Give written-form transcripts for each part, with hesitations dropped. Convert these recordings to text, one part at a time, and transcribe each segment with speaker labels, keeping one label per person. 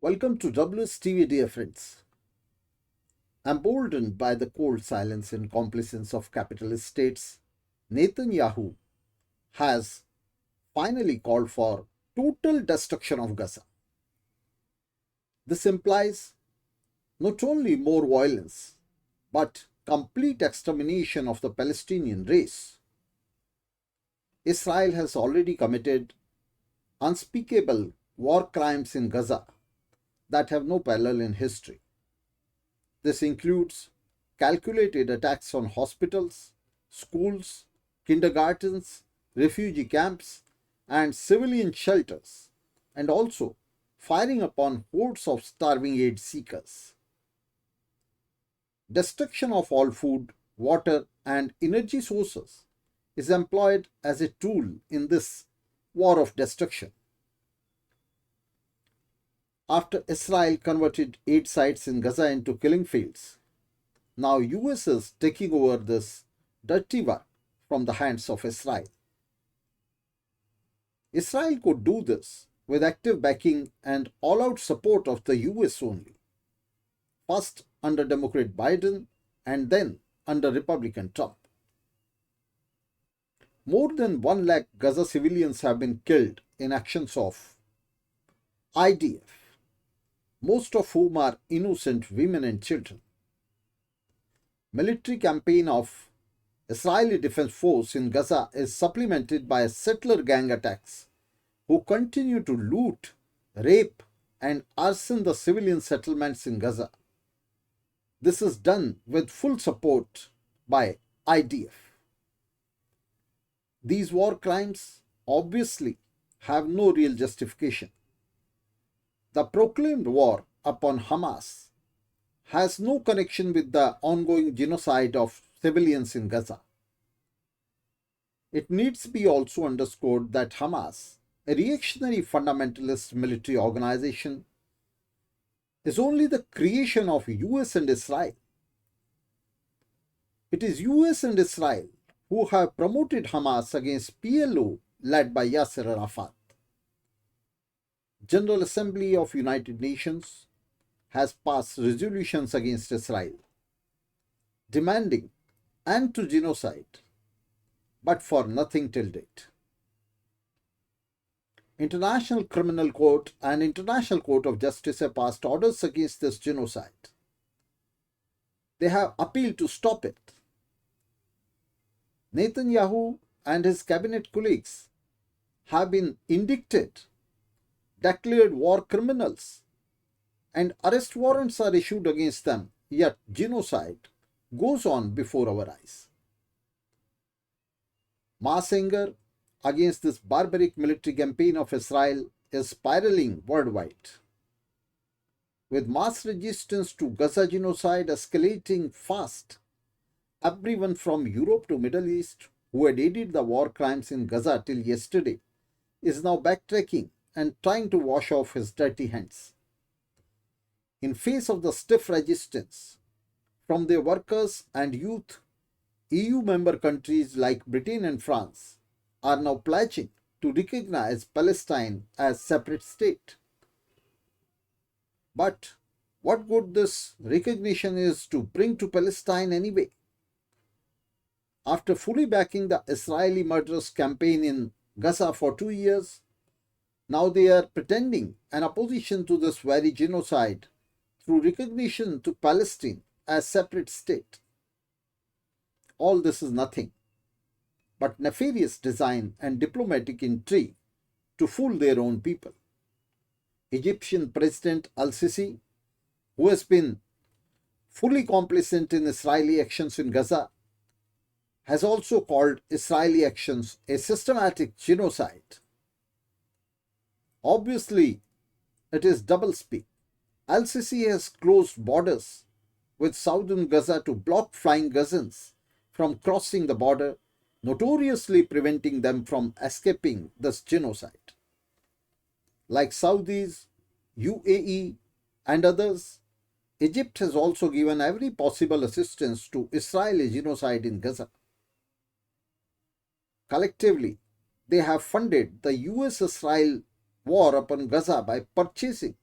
Speaker 1: Welcome to WStv, dear friends. Emboldened by the cold silence and complacence of capitalist states, Netanyahu has finally called for total destruction of Gaza. This implies not only more violence, but complete extermination of the Palestinian race. Israel has already committed unspeakable war crimes in Gaza that have no parallel in history. This includes calculated attacks on hospitals, schools, kindergartens, refugee camps, and civilian shelters, and also firing upon hordes of starving aid seekers. Destruction of all food, water, and energy sources is employed as a tool in this war of destruction. After Israel converted aid sites in Gaza into killing fields, now US is taking over this dirty work from the hands of Israel. Israel could do this with active backing and all-out support of the US only. First under Democrat Biden and then under Republican Trump. More than 1 lakh Gaza civilians have been killed in actions of IDF, most of whom are innocent women and children. Military campaign of Israeli Defense Force in Gaza is supplemented by settler gang attacks who continue to loot, rape, and arson the civilian settlements in Gaza. This is done with full support by IDF. These war crimes obviously have no real justification. The proclaimed war upon Hamas has no connection with the ongoing genocide of civilians in Gaza. It needs to be also underscored that Hamas, a reactionary fundamentalist military organization, is only the creation of US and Israel. It is US and Israel who have promoted Hamas against PLO led by Yasser Arafat. General Assembly of United Nations has passed resolutions against Israel, demanding end to genocide, but for nothing till date. International Criminal Court and International Court of Justice have passed orders against this genocide. They have appealed to stop it. Netanyahu and his cabinet colleagues have been indicted, declared war criminals, and arrest warrants are issued against them, yet genocide goes on before our eyes. Mass anger against this barbaric military campaign of Israel is spiraling worldwide. With mass resistance to Gaza genocide escalating fast, everyone from Europe to Middle East who had aided the war crimes in Gaza till yesterday is now backtracking and trying to wash off his dirty hands. In face of the stiff resistance from their workers and youth, EU member countries like Britain and France are now pledging to recognize Palestine as separate state. But what good this recognition is to bring to Palestine anyway? After fully backing the Israeli murderous campaign in Gaza for 2 years, now they are pretending an opposition to this very genocide through recognition to Palestine as separate state. All this is nothing but nefarious design and diplomatic intrigue to fool their own people. Egyptian President Al-Sisi, who has been fully complicit in Israeli actions in Gaza, has also called Israeli actions a systematic genocide. Obviously, it is doublespeak. Al-Sisi has closed borders with southern Gaza to block flying Gazans from crossing the border, notoriously preventing them from escaping this genocide. Like Saudis, UAE, and others, Egypt has also given every possible assistance to Israeli genocide in Gaza. Collectively, they have funded the US-Israel war upon Gaza by purchasing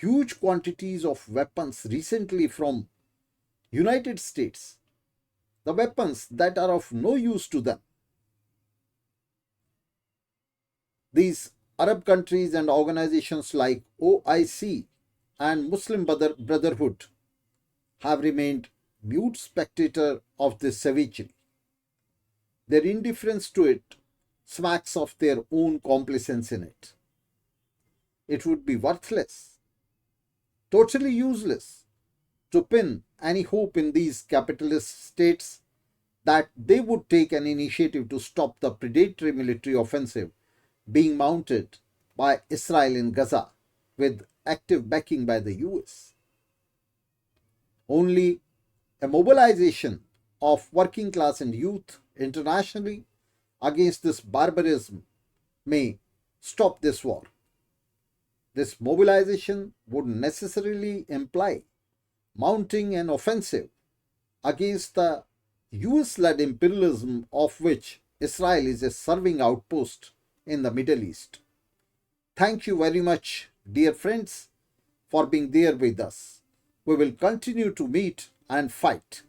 Speaker 1: huge quantities of weapons recently from United States, the weapons that are of no use to them. These Arab countries and organizations like OIC and Muslim Brotherhood have remained mute spectator of this savagery. Their indifference to it smacks of their own complacence in it. It would be worthless, totally useless, to pin any hope in these capitalist states that they would take an initiative to stop the predatory military offensive being mounted by Israel in Gaza with active backing by the US. Only a mobilization of working class and youth internationally against this barbarism may stop this war. This mobilization would necessarily imply mounting an offensive against the US-led imperialism of which Israel is a serving outpost in the Middle East. Thank you very much, dear friends, for being there with us. We will continue to meet and fight.